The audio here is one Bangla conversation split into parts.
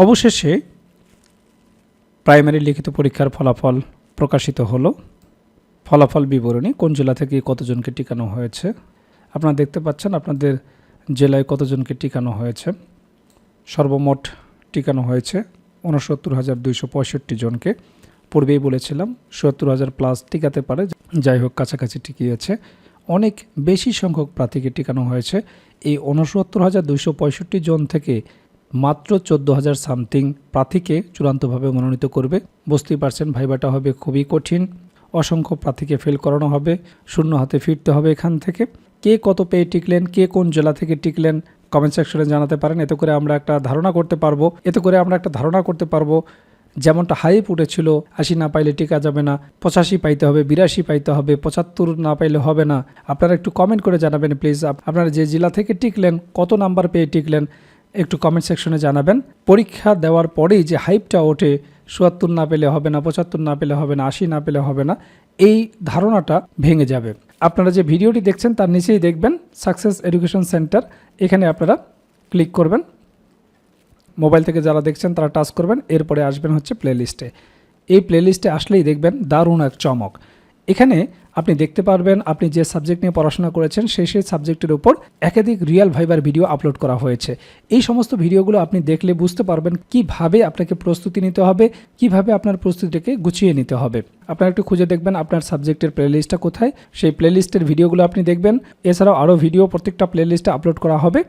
অবশেষে প্রাইমারি লিখিত পরীক্ষার ফলাফল প্রকাশিত হলো। ফলাফল বিবরণী কোন জেলা থেকে কতজনকে টিকানো হয়েছে আপনারা দেখতে পাচ্ছেন। আপনাদের জেলায় কতজনকে টিকানো হয়েছে। সর্বমোট টিকানো হয়েছে ৬৯,২৬৫ জনকে। পূর্বেই বলেছিলাম ৭০,০০০ প্লাস টিকাতে পারে, যাই হোক কাছাকাছি টিকিয়েছে। অনেক বেশি সংখ্যক প্রার্থীকে টিকানো হয়েছে। এই ৬৯,২৬৫ জন থেকে মাত্র ১৪,০০০ সামথিং প্রার্থীকে চূড়ান্তভাবে মনোনীত করবে। বুঝতেই পারছেন ভাইবাটা হবে খুবই কঠিন। অসংখ্য প্রার্থীকে ফেল করানো হবে, শূন্য হাতে ফিরতে হবে এখান থেকে। কে কত পেয়ে টিকলেন, কে কোন জেলা থেকে টিকলেন কমেন্ট সেকশনে জানাতে পারেন। এতে করে আমরা একটা ধারণা করতে পারবো যেমনটা হাইপ উঠেছিল ৮০ না পাইলে টিকা যাবে না, ৮৫ পাইতে হবে, ৮২ পাইতে হবে, ৭৫ না পাইলে হবে না। আপনারা একটু কমেন্ট করে জানাবেন প্লিজ। আপনারা যে জেলা থেকে টিকলেন, কত নাম্বার পেয়ে টিকলেন একটু কমেন্ট সেকশনে জানাবেন। পরীক্ষা দেওয়ার পরেই যে হাইপটা ওঠে ৭৪ না পেলে হবে না, ৭৫ না পেলে হবে না, ৮০ না পেলে হবে না, এই ধারণাটা ভেঙে যাবে। আপনারা যে ভিডিওটি দেখছেন তার নিচেই দেখবেন সাকসেস এডুকেশন সেন্টার, এখানে আপনারা ক্লিক করবেন। মোবাইল থেকে যারা দেখছেন তারা টাচ করবেন, এরপরে আসবেন হচ্ছে প্লেলিস্টে। এই প্লেলিস্টে আসলেই দেখবেন দারুণ এক চমক। এখানে আপনি দেখতে পারবেন আপনি যে সাবজেক্ট নিয়ে পড়াশোনা করেছেন সেই সাবজেক্টের উপর একাধিক রিয়েল ভাইবার ভিডিও আপলোড করা হয়েছে। এই সমস্ত ভিডিওগুলো আপনি দেখলে বুঝতে পারবেন কিভাবে আপনাকে প্রস্তুতি নিতে হবে, কিভাবে আপনার প্রস্তুতিটাকে গুছিয়ে নিতে হবে। আপনারা একটু খুঁজে দেখবেন আপনার সাবজেক্টের প্লেলিস্টটা কোথায়, সেই প্লেলিস্টের ভিডিওগুলো আপনি দেখবেন। এছাড়াও আরও ভিডিও প্রত্যেকটা প্লেলিস্টে আপলোড করা হবে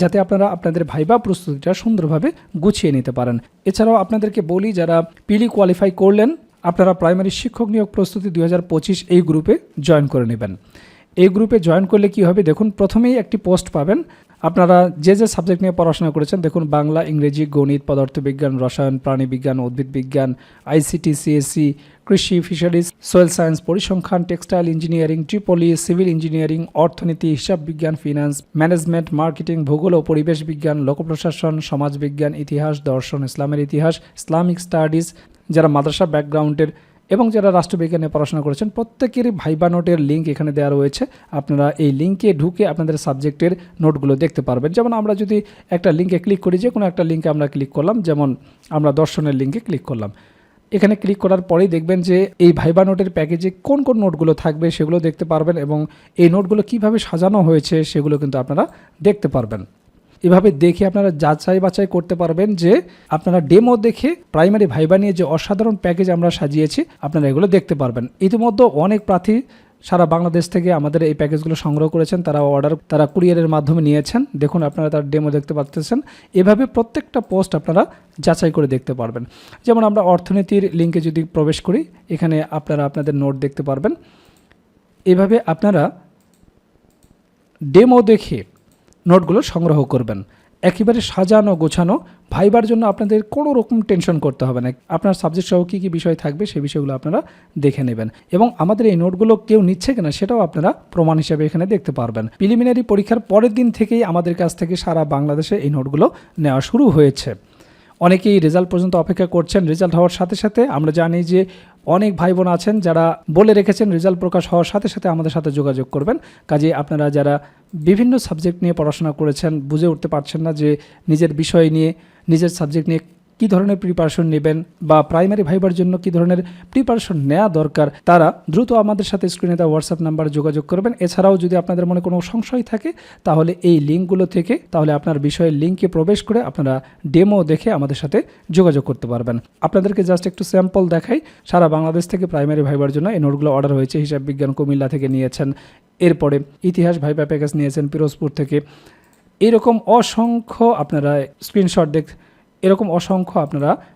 যাতে আপনারা আপনাদের ভাইবা প্রস্তুতিটা সুন্দরভাবে গুছিয়ে নিতে পারেন। এছাড়াও আপনাদেরকে বলি যারা পিলি কোয়ালিফাই করলেন আপনারা প্রাইমারি শিক্ষক নিয়োগ প্রস্তুতি ২০২৫ এই গ্রুপে জয়েন করে নেবেন। এই গ্রুপে জয়েন করলে কি হবে দেখুন, প্রথমেই একটি পোস্ট পাবেন। আপনারা যে সাবজেক্ট নিয়ে পড়াশোনা করেছেন দেখুন, বাংলা, ইংরেজি, গণিত, পদার্থবিজ্ঞান, রসায়ন, প্রাণীবিজ্ঞান, উদ্ভিদ বিজ্ঞান, আইসিটি, সিএসসি, কৃষি, ফিশারিজ, সোয়েল সায়েন্স, পরিসংখ্যান, textile engineering, Tripoli, civil engineering, অর্থনীতি, হিসাব বিজ্ঞান, ফিন্যান্স, ম্যানেজমেন্ট, মার্কেটিং, ভূগোল ও পরিবেশ বিজ্ঞান, লোকপ্রশাসন, সমাজবিজ্ঞান, ইতিহাস, দর্শন, ইসলামের ইতিহাস, ইসলামিক স্টাডিজ, যারা মাদ্রাসা ব্যাকগ্রাউন্ডের এবং যারা রাষ্ট্রবিজ্ঞানে পড়াশোনা করেছেন প্রত্যেকেরই ভাইবা নোটের লিঙ্ক এখানে দেওয়া রয়েছে। আপনারা এই লিঙ্কে ঢুকে আপনাদের সাবজেক্টের নোটগুলো দেখতে পারবেন। যেমন আমরা যদি একটা লিঙ্কে ক্লিক করি, যে কোনো একটা লিঙ্কে আমরা ক্লিক করলাম, যেমন আমরা দর্শনের লিঙ্কে ক্লিক করলাম। এখানে ক্লিক করার পরেই দেখবেন যে এই ভাইবা নোটের প্যাকেজে কোন কোন নোটগুলো থাকবে সেগুলো দেখতে পারবেন এবং এই নোটগুলো কিভাবে সাজানো হয়েছে সেগুলো কিন্তু আপনারা দেখতে পারবেন। এভাবে দেখে আপনারা যাচাই বাছাই করতে পারবেন যে আপনারা ডেমো দেখে প্রাইমারি ভাইবা নিয়ে যে অসাধারণ প্যাকেজ আমরা সাজিয়েছি আপনারা এগুলো দেখতে পারবেন। ইতিমধ্যে অনেক প্রার্থী সারা বাংলাদেশ থেকে আমাদের এই প্যাকেজগুলো সংগ্রহ করেছেন, তারা কুরিয়ারের মাধ্যমে নিয়েছেন। দেখুন আপনারা তার ডেমো দেখতে পাচ্ছেন। এভাবে প্রত্যেকটা পোস্ট আপনারা যাচাই করে দেখতে পারবেন। যেমন আমরা অর্থনীতির লিঙ্কে যদি প্রবেশ করি, এখানে আপনারা আপনাদের নোট দেখতে পারবেন। এভাবে আপনারা ডেমো দেখে নোটগুলো সংগ্রহ করবেন। একেবারে সাজানো গোছানো, ভাইবার জন্য আপনাদের কোনো রকম টেনশন করতে হবে না। আপনার সাবজেক্ট সহ কী কী বিষয় থাকবে সেই বিষয়গুলো আপনারা দেখে নেবেন এবং আমাদের এই নোটগুলো কেউ নিচ্ছে কিনা সেটাও আপনারা প্রমাণ হিসেবে এখানে দেখতে পারবেন। প্রিলিমিনারি পরীক্ষার পরের দিন থেকেই আমাদের কাছ থেকে সারা বাংলাদেশে এই নোটগুলো নেওয়া শুরু হয়েছে। অনেকেই রেজাল্ট পর্যন্ত অপেক্ষা করছেন। রেজাল্ট হওয়ার সাথে সাথে আমরা জানি যে অনেক ভাই বোন আছেন যারা বলে রেখেছেন রেজাল্ট প্রকাশ হওয়ার সাথে সাথে আমাদের সাথে যোগাযোগ করবেন। কাজে আপনারা যারা বিভিন্ন সাবজেক্ট নিয়ে পড়াশোনা করেছেন, বুঝে উঠতে পারছেন না যে নিজের বিষয় নিয়ে, নিজের সাবজেক্ট নিয়ে কী ধরনের প্রিপারেশন নেবেন বা প্রাইমারি ভাইবার জন্য কী ধরনের প্রিপারেশন নেওয়া দরকার, তারা দ্রুত আমাদের সাথে স্ক্রিনে দেওয়া হোয়াটসঅ্যাপ নাম্বারে যোগাযোগ করবেন। এছাড়াও যদি আপনাদের মনে কোনো সংশয় থাকে তাহলে এই লিঙ্কগুলো থেকে তাহলে আপনার বিষয়ের লিঙ্কে প্রবেশ করে আপনারা ডেমো দেখে আমাদের সাথে যোগাযোগ করতে পারবেন। আপনাদেরকে জাস্ট একটু স্যাম্পল দেখাই। সারা বাংলাদেশ থেকে প্রাইমারি ভাইবার জন্য এই নোটগুলো অর্ডার হয়েছে। হিসাব বিজ্ঞান কুমিল্লা থেকে নিয়েছেন, এরপরে ইতিহাস ভাইবা প্যাকেজ নিয়েছেন পিরোজপুর থেকে। এরকম অসংখ্য আপনারা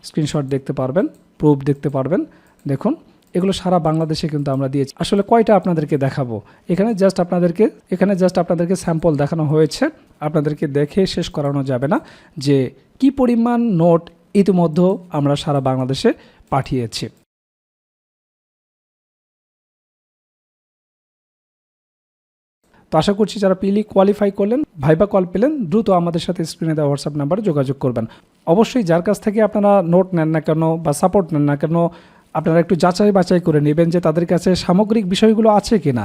স্ক্রিনশট দেখতে পারবেন, প্রুফ দেখতে পারবেন। দেখুন এগুলো সারা বাংলাদেশে কিন্তু আমরা দিয়েছি। আসলে কয়টা আপনাদেরকে দেখাবো, এখানে জাস্ট আপনাদেরকে স্যাম্পল দেখানো হয়েছে। আপনাদেরকে দেখে শেষ করানো যাবে না যে কি পরিমাণ নোট ইতিমধ্যে আমরা সারা বাংলাদেশে পাঠিয়েছি। তো আশা করছি যারা পিলি কোয়ালিফাই করলেন, ভাইবা কল পেলেন, দ্রুত আমাদের সাথে স্ক্রিনে দেওয়া হোয়াটসঅ্যাপ নাম্বারে যোগাযোগ করবেন। অবশ্যই যার কাছ থেকে আপনারা নোট নেন না কেন বা সাপোর্ট নেন না কেন, আপনারা একটু যাচাই বাছাই করে নেবেন যে তাদের কাছে সামগ্রিক বিষয়গুলো আছে কিনা।